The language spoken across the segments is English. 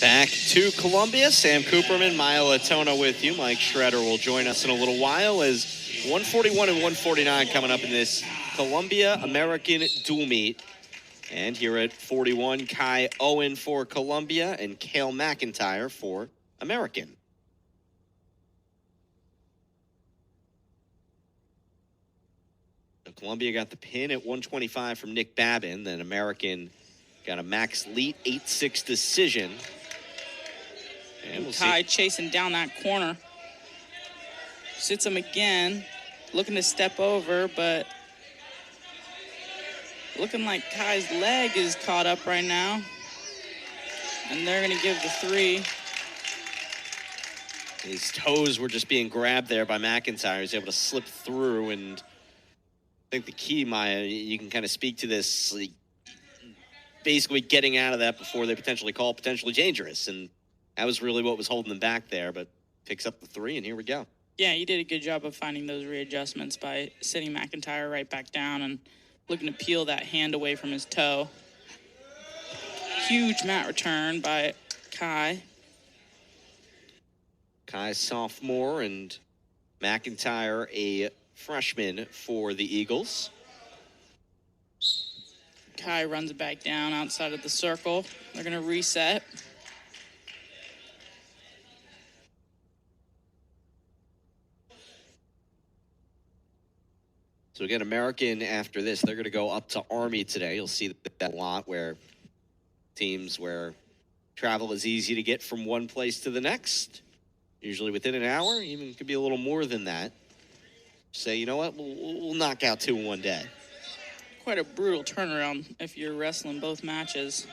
Back to Columbia. Sam Cooperman, Maya Latona with you. Mike Schroeder will join us in a little while as 141 and 149 coming up in this Columbia American dual meet. And here at 41, Kai Owen for Columbia and Cael McIntyre for American. So Columbia got the pin at 125 from Nick Babin. Then American got a Max Leet 8-6 decision. And we'll Kai chasing down that corner. Sits him again, looking to step over, but looking like Kai's leg is caught up right now. And they're going to give the 3. His toes were just being grabbed there by McIntyre. He's able to slip through, and I think the key, Maya, you can kind of speak to this, like, basically getting out of that before they potentially call potentially dangerous. And that was really what was holding them back there, but picks up the 3, and here we go. Yeah, he did a good job of finding those readjustments by sitting McIntyre right back down and looking to peel that hand away from his toe. Huge mat return by Kai. Kai, sophomore, and McIntyre, a freshman for the Eagles. Kai runs it back down outside of the circle. They're going to reset. So again, American after this, they're going to go up to Army today. You'll see that a lot where teams where travel is easy to get from one place to the next, usually within an hour, even could be a little more than that. Say, you know what, we'll knock out 2 in one day. Quite a brutal turnaround if you're wrestling both matches.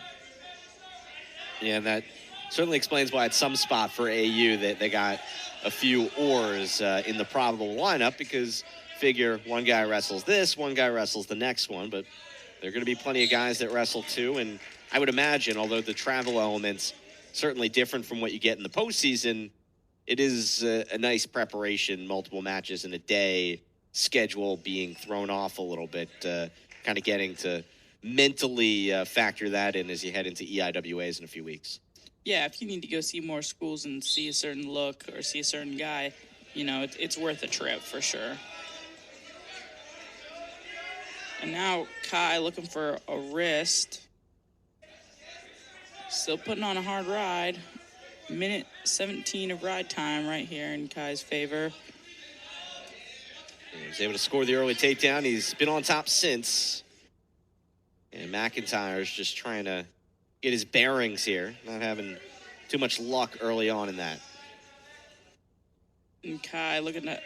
Yeah, that certainly explains why at some spot for AU that they got a few oars in the probable lineup, because figure one guy wrestles this, one guy wrestles the next one, but there are going to be plenty of guys that wrestle too. And I would imagine, although the travel element's certainly different from what you get in the postseason, it is a nice preparation, multiple matches in a day, schedule being thrown off a little bit, kind of getting to mentally factor that in as you head into EIWAs in a few weeks. Yeah, if you need to go see more schools and see a certain look or see a certain guy, you know, it's worth a trip for sure. And now Kai looking for a wrist. Still putting on a hard ride. Minute 17 of ride time right here in Kai's favor. He was able to score the early takedown. He's been on top since. And McIntyre's just trying to get his bearings here. Not having too much luck early on in that. And Kai looking at,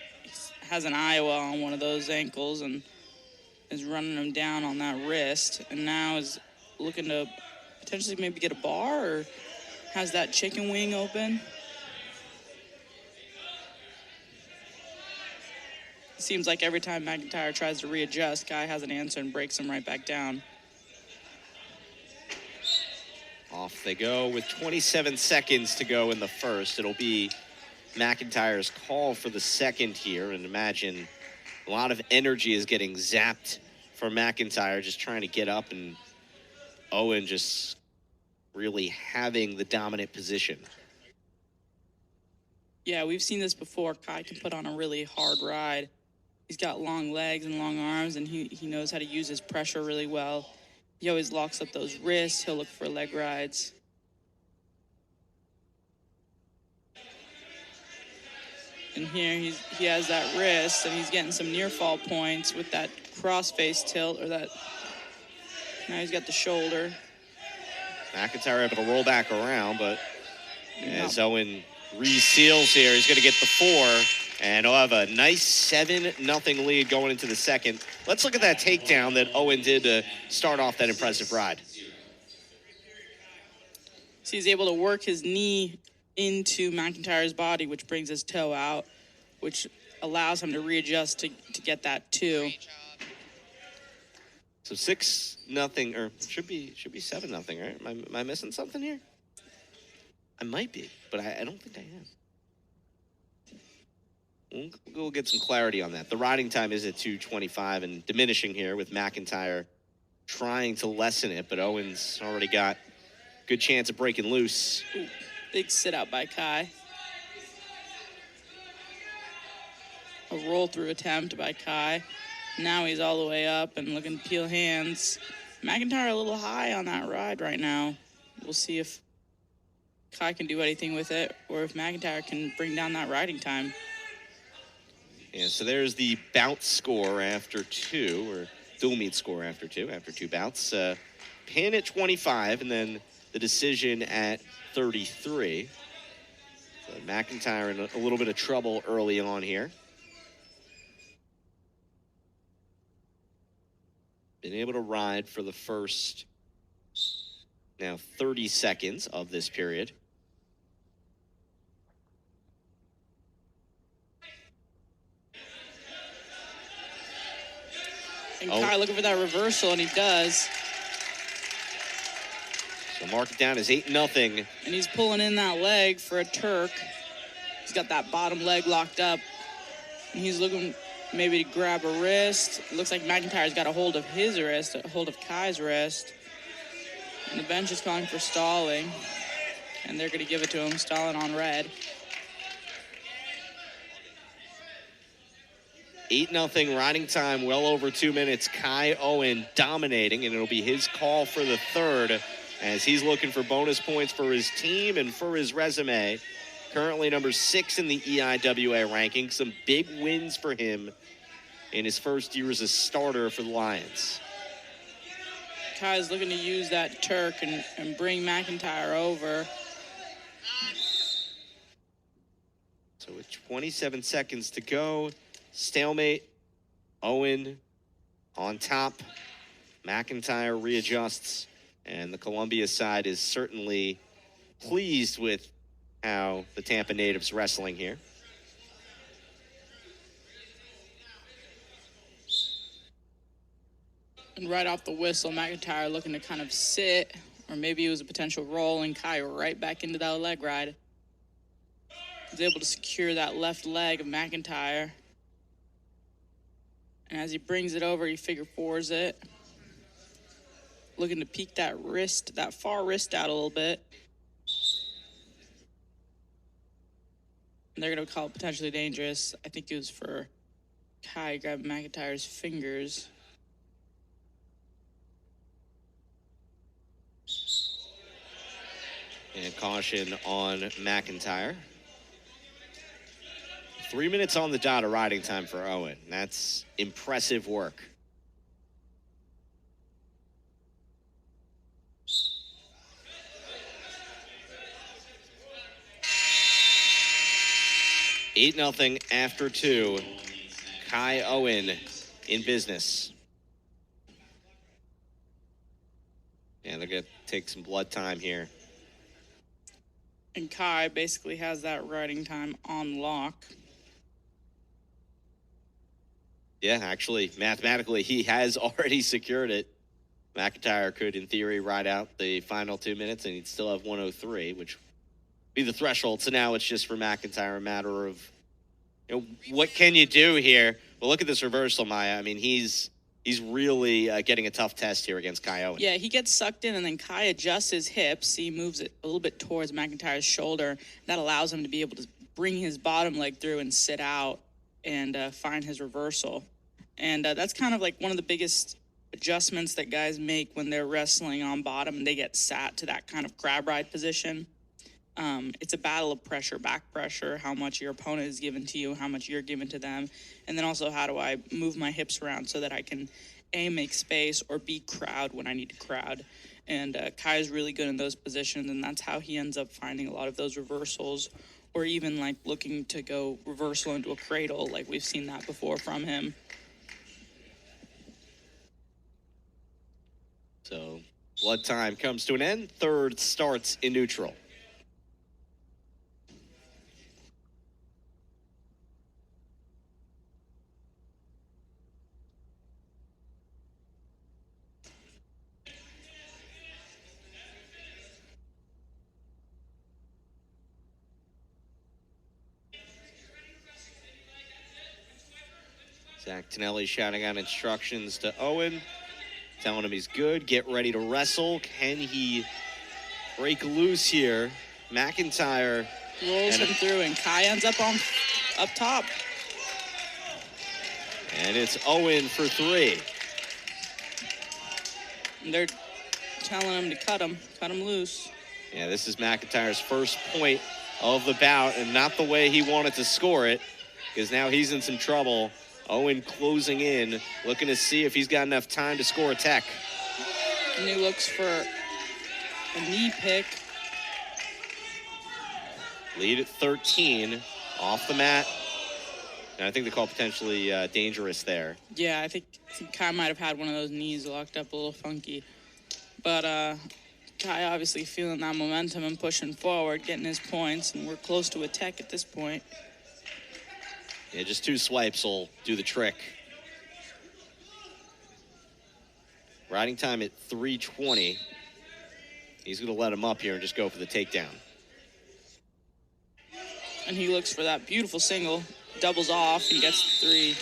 has an Iowa on one of those ankles and is running him down on that wrist, and now is looking to potentially maybe get a bar, or has that chicken wing open. It seems like every time McIntyre tries to readjust, Kai has an answer and breaks him right back down. Off they go with 27 seconds to go in the first. It'll be McIntyre's call for the second here, and imagine a lot of energy is getting zapped for McIntyre, just trying to get up, and Owen just really having the dominant position. Yeah, we've seen this before. Kai can put on a really hard ride. He's got long legs and long arms, and he knows how to use his pressure really well. He always locks up those wrists. He'll look for leg rides. And here he has that wrist, and he's getting some near fall points with that cross-face tilt, or that. Now he's got the shoulder. McIntyre able to roll back around, but as Owen reseals here, he's going to get the 4, and he'll have a nice 7-0 lead going into the second. Let's look at that takedown that Owen did to start off that impressive ride. So he's able to work his knee into McIntyre's body, which brings his toe out, which allows him to readjust to get that 2. So 6-0, or should be 7-0, right? Am I missing something here? I might be, but I don't think I am. We'll get some clarity on that. The riding time is at 2:25 and diminishing here with McIntyre trying to lessen it, but Owen's already got good chance of breaking loose. Ooh, big sit out by Kai. A roll through attempt by Kai. Now he's all the way up and looking to peel hands. McIntyre a little high on that ride right now. We'll see if Kai can do anything with it or if McIntyre can bring down that riding time. Yeah, so there's the bounce score after 2, or dual meet score after 2 bouts. Pin at 25, and then the decision at 33. So McIntyre in a little bit of trouble early on here. Been able to ride for the first, now 30 seconds of this period. And Kai looking for that reversal, and he does. So mark it down as 8-0. And he's pulling in that leg for a Turk. He's got that bottom leg locked up. And he's looking maybe to grab a wrist. It looks like McIntyre's got a hold of his wrist, a hold of Kai's wrist. And the bench is calling for stalling. And they're going to give it to him, stalling on red. 8-0 riding time, well over 2 minutes. Kai Owen dominating, and it'll be his call for the third as he's looking for bonus points for his team and for his resume. Currently number 6 in the EIWA ranking. Some big wins for him in his first year as a starter for the Lions. Kai's looking to use that Turk and bring McIntyre over. So with 27 seconds to go, stalemate. Owen on top. McIntyre readjusts. And the Columbia side is certainly pleased with how the Tampa natives wrestling here. And right off the whistle, McIntyre looking to kind of sit, or maybe it was a potential roll, and Kai right back into that leg ride. He's able to secure that left leg of McIntyre. And as he brings it over, he figure fours it. Looking to peek that wrist, that far wrist out a little bit. And they're going to call it potentially dangerous. I think it was for Kai grabbing McIntyre's fingers. And caution on McIntyre. 3 minutes on the dot of riding time for Owen. That's impressive work. Eight nothing after 2. Kai Owen in business. And they're going to take some blood time here. And Kai basically has that riding time on lock. Yeah, actually, mathematically, he has already secured it. McIntyre could, in theory, ride out the final 2 minutes, and he'd still have 103, which would be the threshold. So now it's just for McIntyre a matter of, what can you do here? Well, look at this reversal, Maya. I mean, he's really getting a tough test here against Kai Owen. Yeah, he gets sucked in, and then Kai adjusts his hips. He moves it a little bit towards McIntyre's shoulder. That allows him to be able to bring his bottom leg through and sit out and find his reversal. And that's kind of like one of the biggest adjustments that guys make when they're wrestling on bottom and they get sat to that kind of crab ride position. It's a battle of pressure, back pressure, how much your opponent is given to you, how much you're given to them, and then also how do I move my hips around so that I can A, make space, or B, crowd when I need to crowd. And Kai is really good in those positions, and that's how he ends up finding a lot of those reversals, or even like looking to go reversal into a cradle, like we've seen that before from him. So blood time comes to an end. Third starts in neutral. Zach Tonelli shouting out instructions to Owen, telling him he's good, get ready to wrestle. Can he break loose here. McIntyre rolls him through, and Kai ends up top. And it's Owen for 3. And they're telling him to cut him loose. Yeah, this is McIntyre's first point of the bout, and not the way he wanted to score it, because now he's in some trouble. Owen closing in, looking to see if he's got enough time to score a tech. And he looks for a knee pick. Lead at 13, off the mat. And I think the call potentially dangerous there. Yeah, I think Kai might have had one of those knees locked up a little funky. But Kai obviously feeling that momentum and pushing forward, getting his points, and we're close to a tech at this point. Yeah, just 2 swipes will do the trick. Riding time at 3:20. He's going to let him up here and just go for the takedown. And he looks for that beautiful single, doubles off, and gets 3.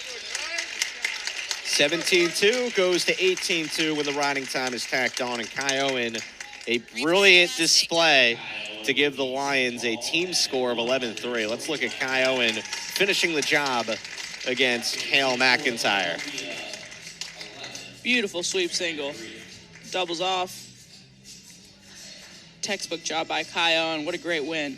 17-2 goes to 18-2 when the riding time is tacked on. And Kai Owen, a brilliant display to give the Lions a team score of 11-3. Let's look at Kai Owen finishing the job against Cael McIntyre. Beautiful sweep single. Doubles off. Textbook job by Kai Owen. What a great win.